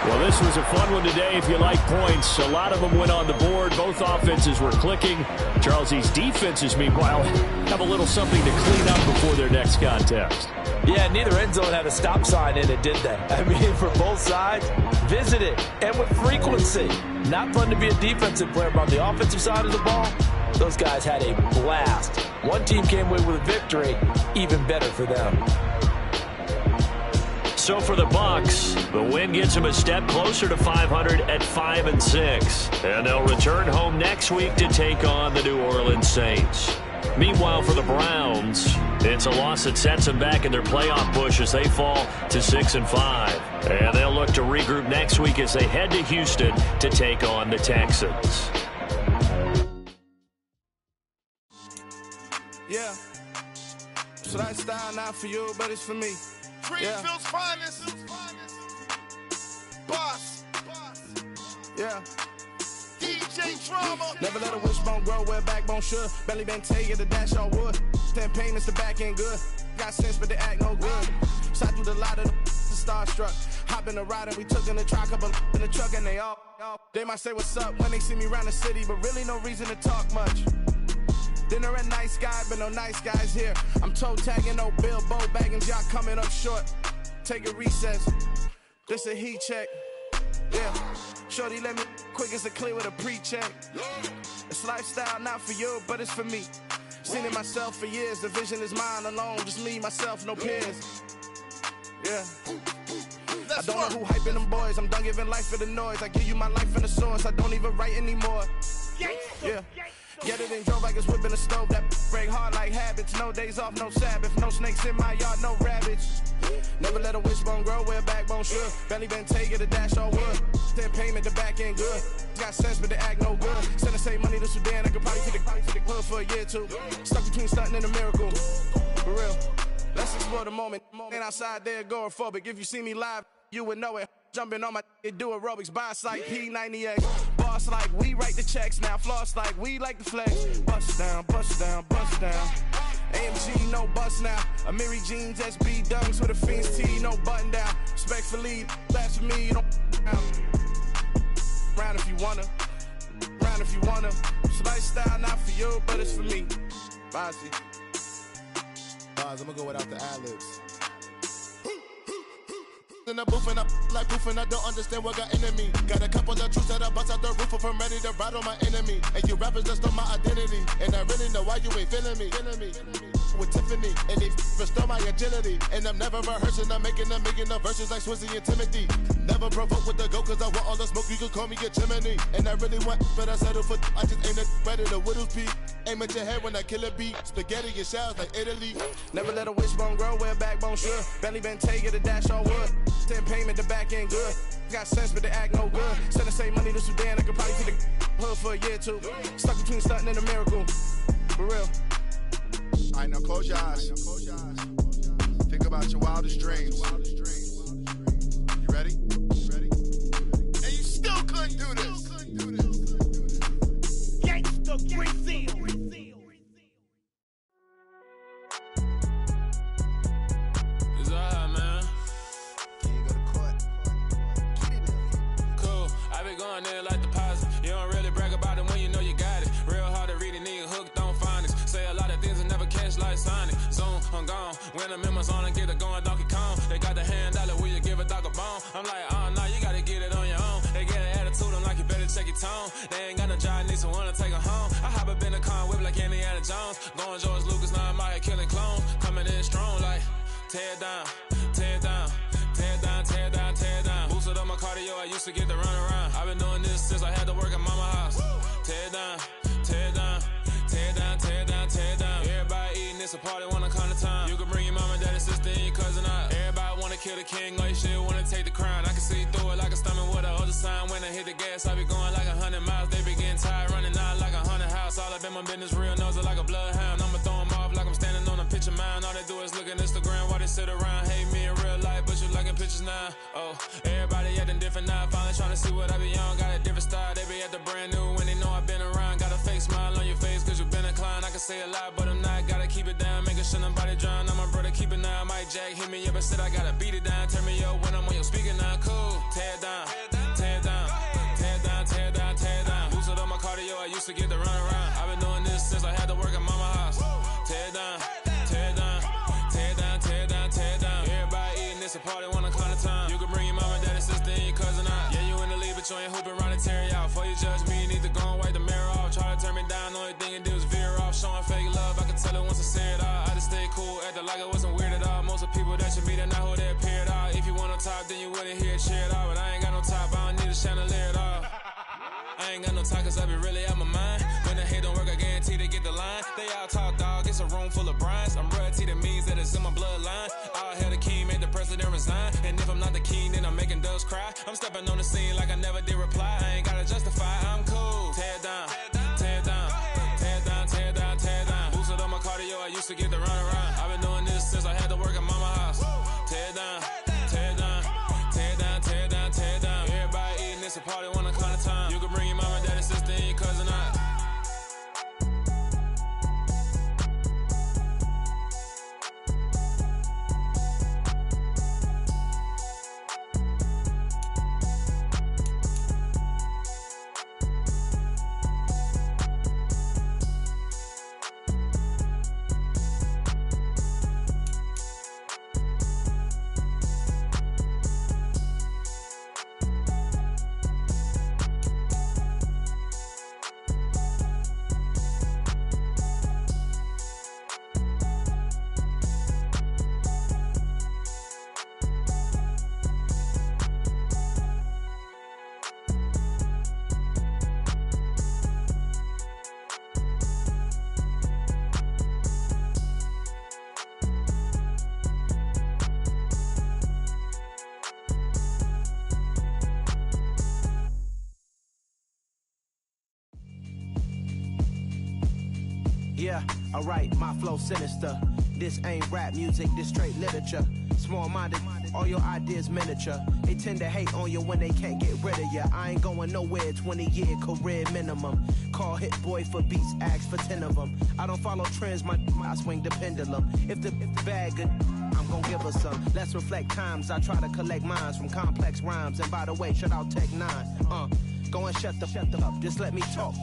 Well, this was a fun one today if you like points. A lot of them went on the board. Both offenses were clicking. Charles, these defenses, meanwhile, have a little something to clean up before their next contest. Yeah, neither end zone had a stop sign in it, did they? I mean, for both sides, visit it, and with frequency. Not fun to be a defensive player, but on the offensive side of the ball, those guys had a blast. One team came away with a victory, even better for them. So for the Bucs, the win gets them a step closer to 500 at 5-6. And they'll return home next week to take on the New Orleans Saints. Meanwhile, for the Browns, it's a loss that sets them back in their playoff push as they fall to 6-5. And they'll look to regroup next week as they head to Houston to take on the Texans. Yeah. So that style not for you, but it's for me. Greenfield's finest. Boss. Yeah. DJ Drama. Never let a wishbone grow where a backbone should. Belly been take the dash all wood. 10 payments, the back end good. Got sense, but they act no good. Shot through the lot of the starstruck. Hop in the ride and we took in the truck, couple in the truck and they all. They might say what's up when they see me around the city, but really no reason to talk much. Dinner a nice guy, but no nice guys here. I'm toe tagging, no Bilbo bagging, y'all coming up short. Take a recess. This a heat check. Yeah. Shorty let me quick as a clear with a pre-check. It's lifestyle not for you, but it's for me. Seen it myself for years. The vision is mine alone. Just me, myself, no peers. Yeah. I don't know who hyping them boys. I'm done giving life for the noise. I give you my life in the source. I don't even write anymore. Yeah. Get it and drove like it's whipping a stove. That break hard like habits. No days off, no Sabbath. No snakes in my yard, no rabbits. Never let a wishbone grow where a backbone should. Belly been take the dash all wood. 10 payment, the back end good. Got sense, but they act no good. Send the same money to Sudan. I could probably take the hood for a year or two. Stuck between stunting and a miracle. For real. Let's explore the moment. Ain't outside there agoraphobic. If you see me live, you would know it. Jumping on my do aerobics, boss like P90X. Boss like we write the checks now. Floss like we like the flex. Bust down, bust down, bust down. AMG, no bust now. Amiri jeans, SB dunks with a Fiends T, no button down. Respectfully, that's for me, you don't round if you wanna. Round if you wanna. It's lifestyle not for you, but it's for me. Bossy. I'm gonna go without the ad-libs. In the booth and I like poof and I don't understand what got into me. Got a couple of truths that I bust out the roof if I'm ready to ride on my enemy. And you rappers just stole my identity, and I really know why you ain't feeling me. With Tiffany, and they restore my agility. And I'm never rehearsing, I'm making a million of verses like Swizzy and Timothy. Never provoke with the go, cause I want all the smoke, you can call me a chimney. And I really want, but I settle for, I just ain't ready to whittles beat. Aim at your head when I kill a beat. Spaghetti and shells like Italy. Never let a wishbone grow where a backbone should. Belly been take the dash all wood. 10 payment, the back end good. Got sense, but they act no good. Send the same money to Sudan, I could probably take the hood for a year or two. Stuck between stunting and a miracle. For real. Alright, now close your eyes. Think about your wildest dreams. You ready? And you still couldn't do this. Gangsta Brazil. It's alright, man. Cool. I be going there like deposit. You don't really brag about it when you know you got it. Real hard to read a nigga hooked on phonics. Say a lot of things and never catch like Sonic. Zone, I'm gone. When I'm in my zone, I get it going Donkey Kong. They got the hand dollar, will you give a dog a bone? I'm like, oh no, you gotta get it on your own. They get an attitude, I'm like, you better check your tone. They ain't got no job, need someone to take her home. I hop up in the car, whip like Indiana Jones. Going George Lucas, now I'm out here killing clones. Coming in strong like, tear down, tear down. Tear down, tear down, tear down. Boosted up my cardio, I used to get to run around. I've been doing this since I had to work at mama house. Tear down, tear down, tear down, tear down, tear down. Everybody eating, it's a party, wanna come to time. You can bring your mama, daddy, sister, and your cousin out. Everybody wanna kill the king, or you shit wanna take the crown. I can see through it like a stomach with a other sign. When I hit the gas, I be going like 100 miles. They be getting tired, running out like 100 house. All up in my business, real nose it like a bloodhound. I'ma throw them off like I'm standing on a picture mound. All they do is look at Instagram while they sit around. Hate me in real life, but you liking pictures now. Oh, everybody acting different now. Finally trying to see what I be on. Got a different style, they be at the brand new when they know I've been around. Got a fake smile on your face cause you been inclined. I can say a lot, but I'm not. Gotta keep it down, making sure nobody drown. I'm my brother, keep it now. Mike Jack hit me up and said I gotta beat it down. Turn me up when I'm on your speaker now. Cool, tear down, tear down, tear down, tear down, tear down. Boosted up my cardio, I used to get to run around. I've been doing this since I had to work at mama house. Tear down, tear down, tear down, tear down, tear down. Everybody eating, it's a party, wanna come to time. You can bring your mama, daddy, sister, and your cousin out. Yeah, you in the lead, but you ain't hooping around and tear you out. Before you judge me, you need to go and wipe the mirror off. Try to turn me down, only thing you do is veer off. Showing fake love, I can tell it once I say it all. I just stay cool, acting like I wasn't weird at all. Most of the people that you meet are not who they appear at all. If you want on top, then you wouldn't hear it cheer at all. But I ain't got no top, I don't need a chandelier at all. I ain't got no talk cause I be really out my mind. When the hate don't work, I guarantee they get the line. They all talk a room full of Bryans. I'm royalty, that means that it's in my bloodline. All hail the king, made the president resign. And if I'm not the king, then I'm making doves cry. I'm stepping on the scene like I never did reply. I ain't gotta justify, I'm cool. Tear it down, tear it down, tear it down, tear it down, tear it down. Boosted on my cardio, I used to get the run around. I've been doing this since I had to work at mama house. Tear it down, tear it down, tear it down, tear it down, tear it down. Everybody eating, it's a party one kind of time. You can bring your mama, daddy, sister, and your cousin out. Yeah, alright, my flow sinister. This ain't rap music, this straight literature. Small-minded, all your ideas miniature. They tend to hate on you when they can't get rid of you. I ain't going nowhere, 20-year career minimum. Call Hit Boy for beats, ask for 10 of them. I don't follow trends, I swing the pendulum. If the bag good, I'm gon' give her some. Let's reflect times, I try to collect minds from complex rhymes. And by the way, shout out Tech 9. Go and shut the up, just let me talk.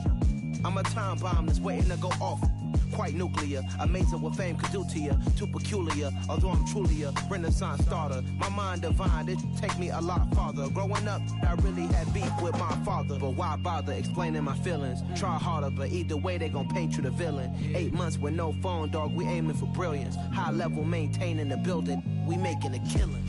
I'm a time bomb that's waiting to go off. Quite nuclear, amazing what fame could do to you. Too peculiar, although I'm truly a renaissance starter. My mind divine, it take me a lot farther. Growing up, I really had beef with my father. But why bother explaining my feelings? Try harder, but either way they gon' paint you the villain. 8 months with no phone, dog, we aiming for brilliance. High level, maintaining the building, we making a killing.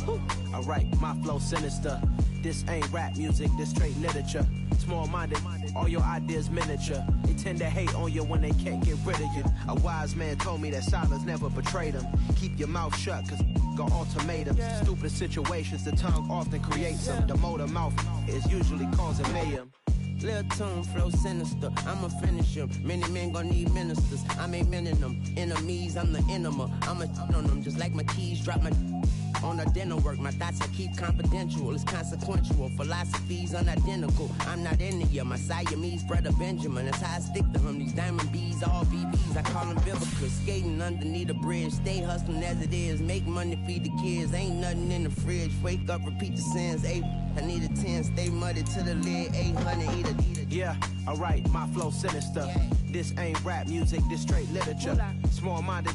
Alright, my flow sinister. This ain't rap music, this straight literature. Small-minded, all your ideas miniature. They tend to hate on you when they can't get rid of you. A wise man told me that silence never betrayed him. Keep your mouth shut, cause got ultimatums. Stupid situations, the tongue often creates them. The motor mouth is usually causing mayhem. Lil' tune, flow sinister, I'ma finish him. Many men gon' need ministers, I'm aiming them. Enemies, I'm the enema. I'ma on them, just like my keys, drop my on a dinner work. My thoughts I keep confidential, it's consequential. Philosophies unidentical, I'm not into you. My Siamese brother Benjamin, that's how I stick to him. These diamond bees, all BBs, I call them biblical. Skating underneath a bridge, stay hustling as it is. Make money, feed the kids, ain't nothing in the fridge. Wake up, repeat the sins, I need a 10, stay muddy to the lid, 800, eat a. Yeah, alright, my flow sinister. This ain't rap music, this straight literature. Small-minded,